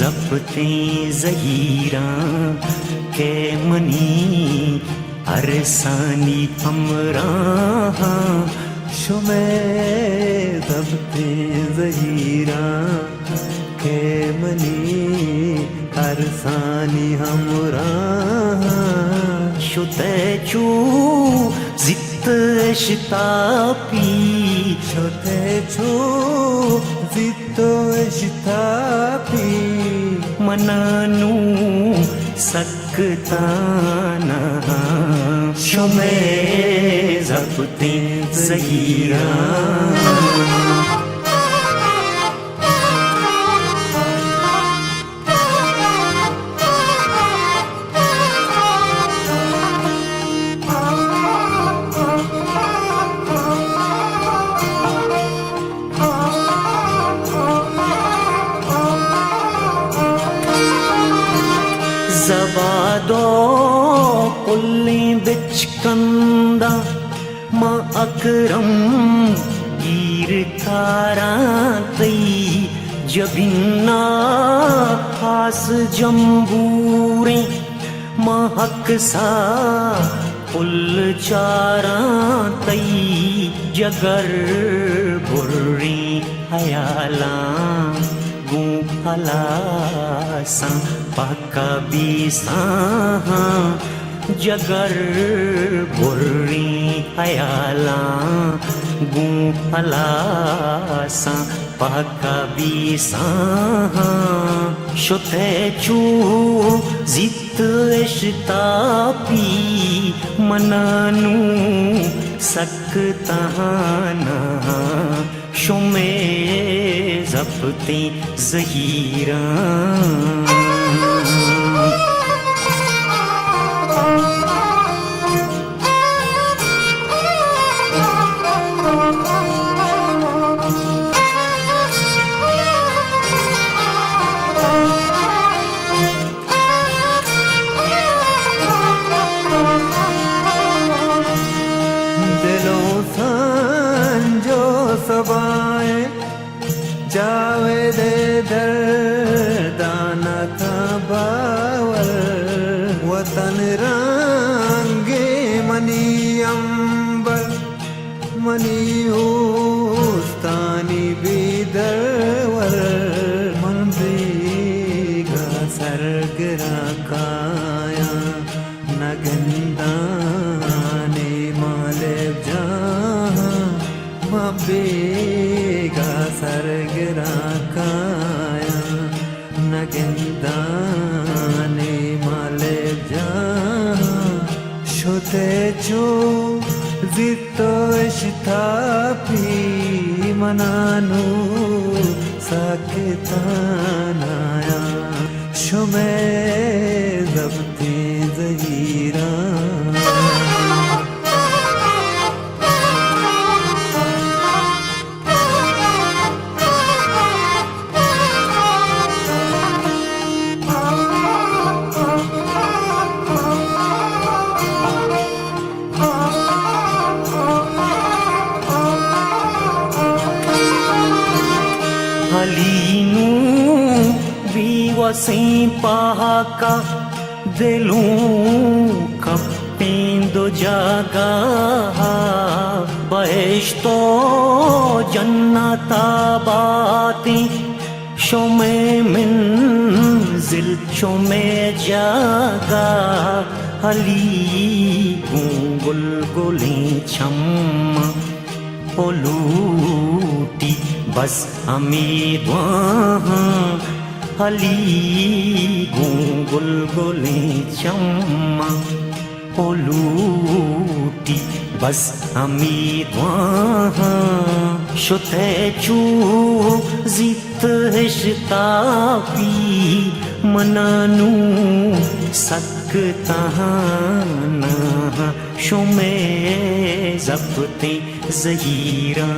जपते ज़हीरा के मनी अरसानी हमरा शुमे जपते ज़हीरा के मनी अरसानी हमरा शुते चू जित शितापी शुते चू जितो शितापी मनानू सकताना शुमे जपते ज़हीरा ज़बादो कुल्ली बिच कंदा मां अकरम गिर कारा तई जबिन्ना खास जम्बूरे मां हक सा पुल चारा तई जगर बुर्री हयाला गुफला सा पाका बीसा जगर बुर्री हयाला गुफला सा पाका बीसा शुते चू जित इश्तापी मनानू सकताना शुमे जपते ज़हीरा सबाए जावेद दर्दाना का बावल वतन रंगे मनी अंबर मनी उस्तानी बिदरवर मन बेगा सरगरा काया नगंदाने माले जहाँ बेगा सरगरा काया नगंदाने माले जहाँ शुते चो जितो शितापी मनानू सकतानाया शुमे जपते ज़हीरा हलीनू बीवसी पाका दिलूं कपेंदो जागा बहिश्तो जन्नता बाती शुमे मंजिल शुमे जागा हली गुलगुली छम्मा पोलूटी बस अमीद वहाँ हली गुलगुली चम्मा पोलूटी बस अमीद वहाँ शुते चू जित हिश्तापी मनानू सकताना शुमे जपते ज़हीरा